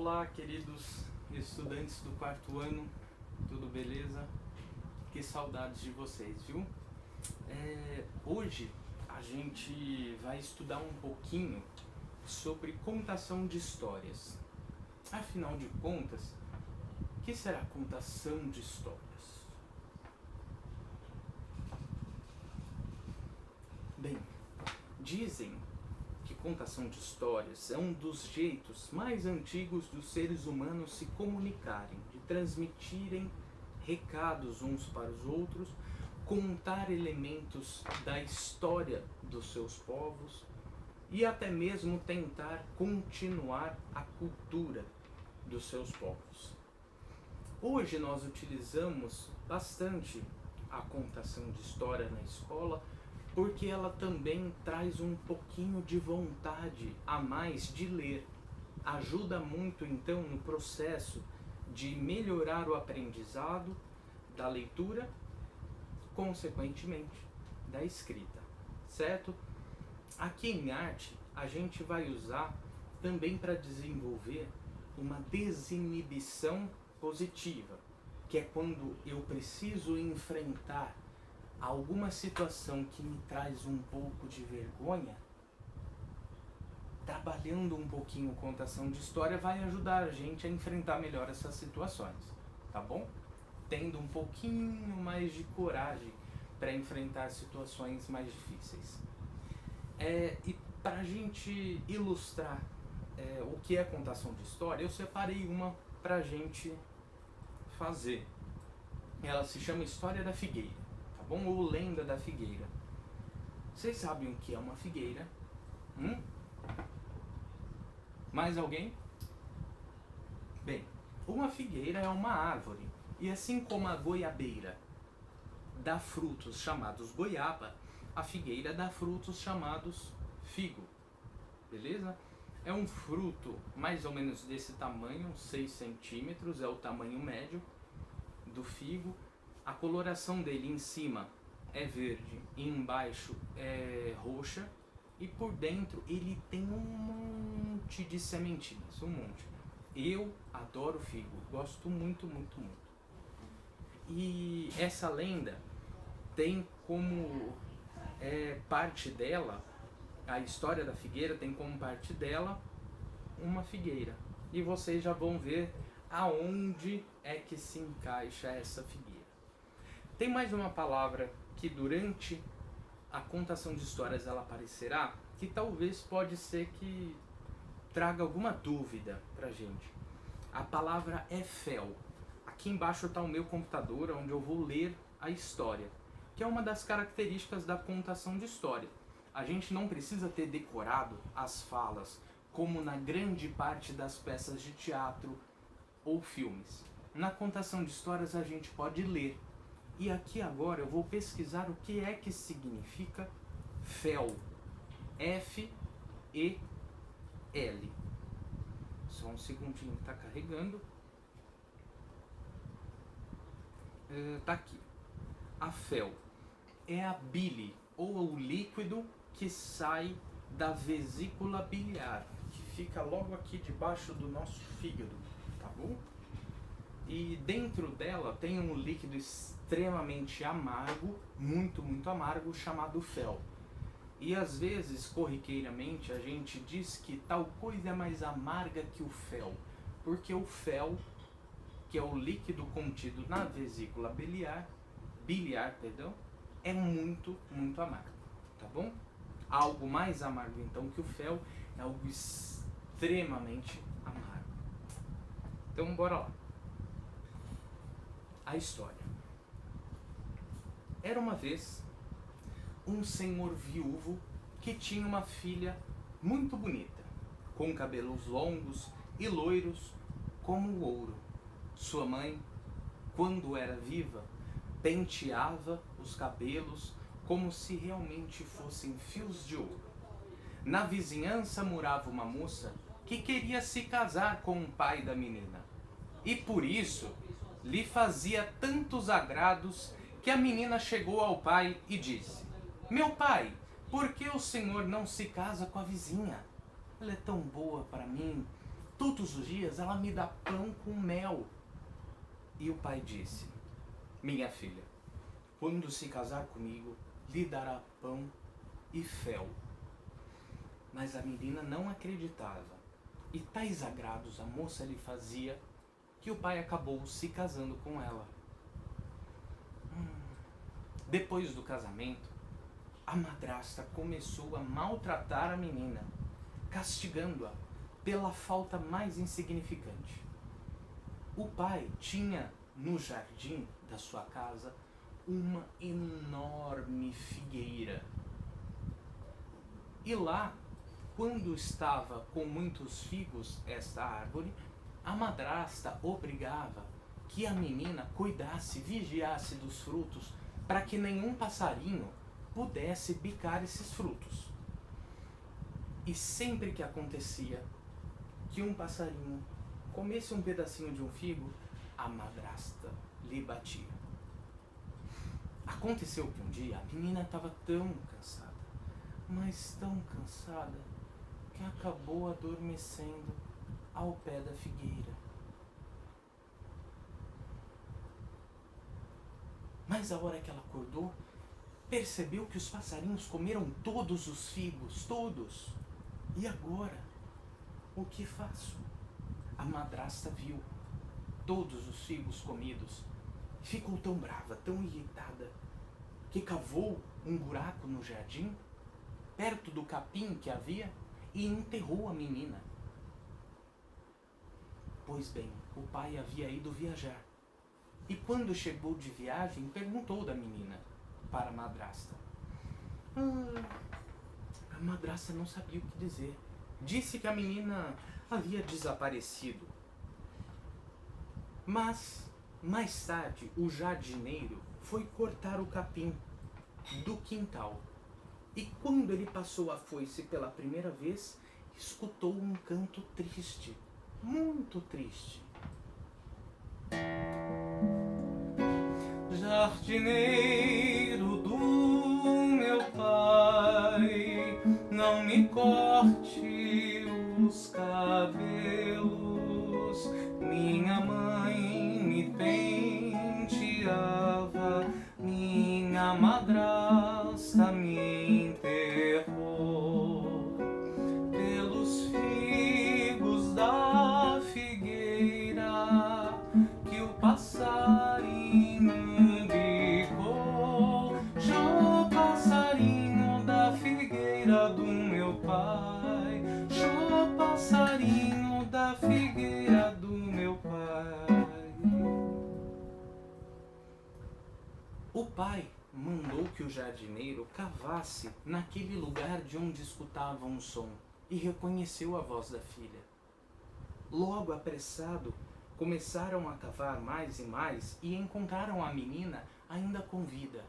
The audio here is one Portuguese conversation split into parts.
Olá, queridos estudantes do quarto ano, tudo beleza? Que saudades de vocês, viu? Hoje a gente vai estudar um pouquinho sobre contação de histórias. Afinal de contas, o que será contação de histórias? Bem, dizem que contação de histórias é um dos jeitos mais antigos dos seres humanos se comunicarem, de transmitirem recados uns para os outros, contar elementos da história dos seus povos e até mesmo tentar continuar a cultura dos seus povos. Hoje nós utilizamos bastante a contação de história na escola, porque ela também traz um pouquinho de vontade a mais de ler. Ajuda muito então no processo de melhorar o aprendizado da leitura, consequentemente da escrita, certo? Aqui em arte a gente vai usar também para desenvolver uma desinibição positiva, que é quando eu preciso enfrentar alguma situação que me traz um pouco de vergonha. Trabalhando um pouquinho contação de história vai ajudar a gente a enfrentar melhor essas situações, tá bom? Tendo um pouquinho mais de coragem para enfrentar situações mais difíceis. E para a gente ilustrar o que é contação de história, eu separei uma para a gente fazer. Ela se chama História da Figueira. Bom, ou Lenda da Figueira. Vocês sabem o que é uma figueira? Mais alguém? Bem, uma figueira é uma árvore, e assim como a goiabeira dá frutos chamados goiaba, a figueira dá frutos chamados figo. Beleza? É um fruto mais ou menos desse tamanho, 6 centímetros, é o tamanho médio do figo. A coloração dele em cima é verde e embaixo é roxa, e por dentro ele tem um monte de sementinhas, um monte. Eu adoro figo, gosto muito, muito, muito. E essa lenda tem como parte dela, a história da figueira tem como parte dela uma figueira. E vocês já vão ver aonde é que se encaixa essa figueira. Tem mais uma palavra que durante a contação de histórias ela aparecerá, que talvez pode ser que traga alguma dúvida pra gente. A palavra é fel. Aqui embaixo está o meu computador, onde eu vou ler a história, que é uma das características da contação de história. A gente não precisa ter decorado as falas, como na grande parte das peças de teatro ou filmes. Na contação de histórias a gente pode ler. E aqui agora eu vou pesquisar o que é que significa fel. F-E-L. Só um segundinho que está carregando. Tá aqui. A fel é a bile, ou o líquido que sai da vesícula biliar, que fica logo aqui debaixo do nosso fígado, tá bom? E dentro dela tem um líquido extremamente amargo, muito, muito amargo, chamado fel. E às vezes, corriqueiramente, a gente diz que tal coisa é mais amarga que o fel, porque o fel, que é o líquido contido na vesícula biliar, é muito, muito amargo, tá bom? Algo mais amargo então que o fel é algo extremamente amargo. Então bora lá. A história. Era uma vez um senhor viúvo que tinha uma filha muito bonita, com cabelos longos e loiros como o ouro. Sua mãe, quando era viva, penteava os cabelos como se realmente fossem fios de ouro. Na vizinhança morava uma moça que queria se casar com o pai da menina, e por isso lhe fazia tantos agrados que a menina chegou ao pai e disse: "Meu pai, por que o senhor não se casa com a vizinha? Ela é tão boa para mim, Todos os dias ela me dá pão com mel. E o pai disse: minha filha, quando se casar comigo, lhe dará pão e fel. Mas a menina não acreditava, e tais agrados a moça lhe fazia, que o pai acabou se casando com ela. Depois do casamento, a madrasta começou a maltratar a menina, castigando-a pela falta mais insignificante. O pai tinha no jardim da sua casa uma enorme figueira. E lá, quando estava com muitos figos esta árvore, a madrasta obrigava que a menina cuidasse, vigiasse dos frutos, para que nenhum passarinho pudesse bicar esses frutos. E sempre que acontecia que um passarinho comesse um pedacinho de um figo, a madrasta lhe batia. Aconteceu que um dia a menina estava tão cansada, mas tão cansada, que acabou adormecendo ao pé da figueira. Mas a hora que ela acordou, percebeu que os passarinhos comeram todos os figos, todos. E agora, o que faço? A madrasta viu todos os figos comidos, ficou tão brava, tão irritada, que cavou um buraco no jardim, perto do capim que havia, e enterrou a menina. Pois bem, o pai havia ido viajar, e quando chegou de viagem, perguntou da menina para a madrasta. A madrasta não sabia o que dizer. Disse que a menina havia desaparecido. Mas, mais tarde, o jardineiro foi cortar o capim do quintal. E quando ele passou a foice pela primeira vez, escutou um canto triste, muito triste. Jardineiro do meu pai, não me corte os cabelos. Minha mãe me penteava, minha madrasta me enterrou. Pelos figos da figueira que o passarinho bicou, Jô, passarinho da figueira do meu pai, Jô, passarinho da figueira do meu pai. O pai mandou que o jardineiro cavasse naquele lugar de onde escutava um som e reconheceu a voz da filha. Logo apressado, começaram a cavar mais e mais e encontraram a menina ainda com vida.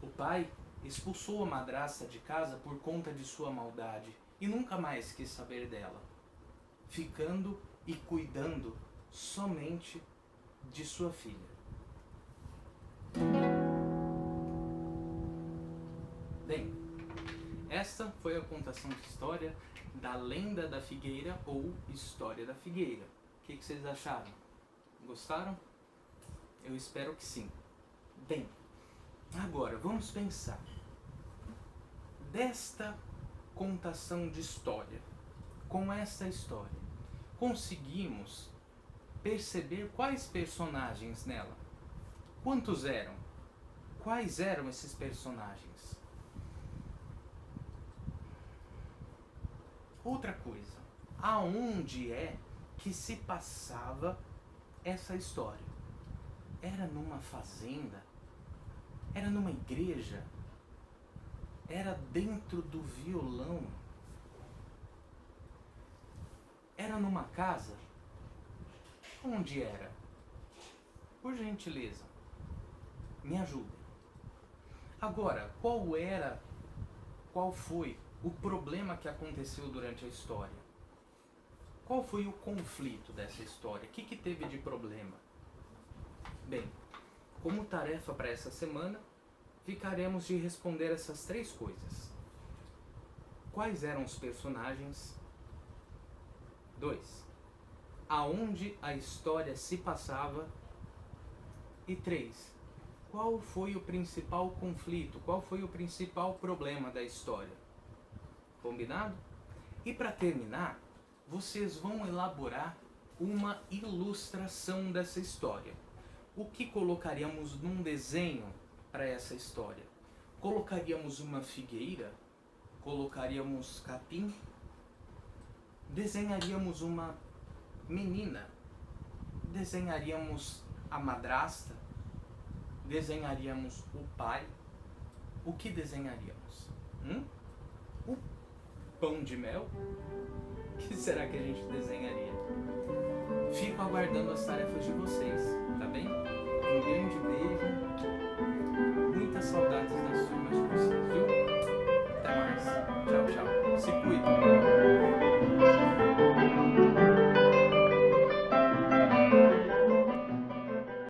O pai expulsou a madrasta de casa por conta de sua maldade e nunca mais quis saber dela, ficando e cuidando somente de sua filha. Bem, esta foi a contação de história da Lenda da Figueira ou História da Figueira. O que vocês acharam? Gostaram? Eu espero que sim. Bem, agora vamos pensar. Desta contação de história, com esta história, conseguimos perceber quais personagens nela? Quantos eram? Quais eram esses personagens? Outra coisa, aonde é que se passava essa história? Era numa fazenda? Era numa igreja? Era dentro do violão? Era numa casa? Onde era? Por gentileza, me ajudem. Agora, qual foi o problema que aconteceu durante a história? Qual foi o conflito dessa história? O que teve de problema? Bem, como tarefa para essa semana, ficaremos de responder essas três coisas. Quais eram os personagens? 2. aonde a história se passava. E 3, qual foi o principal conflito, qual foi o principal problema da história. Combinado? E para terminar, vocês vão elaborar uma ilustração dessa história. O que colocaríamos num desenho para essa história? Colocaríamos uma figueira? Colocaríamos capim? Desenharíamos uma menina? Desenharíamos a madrasta? Desenharíamos o pai? O que desenharíamos? O pão de mel? O que será que a gente desenharia? Fico aguardando as tarefas de vocês, tá bem? Um grande beijo.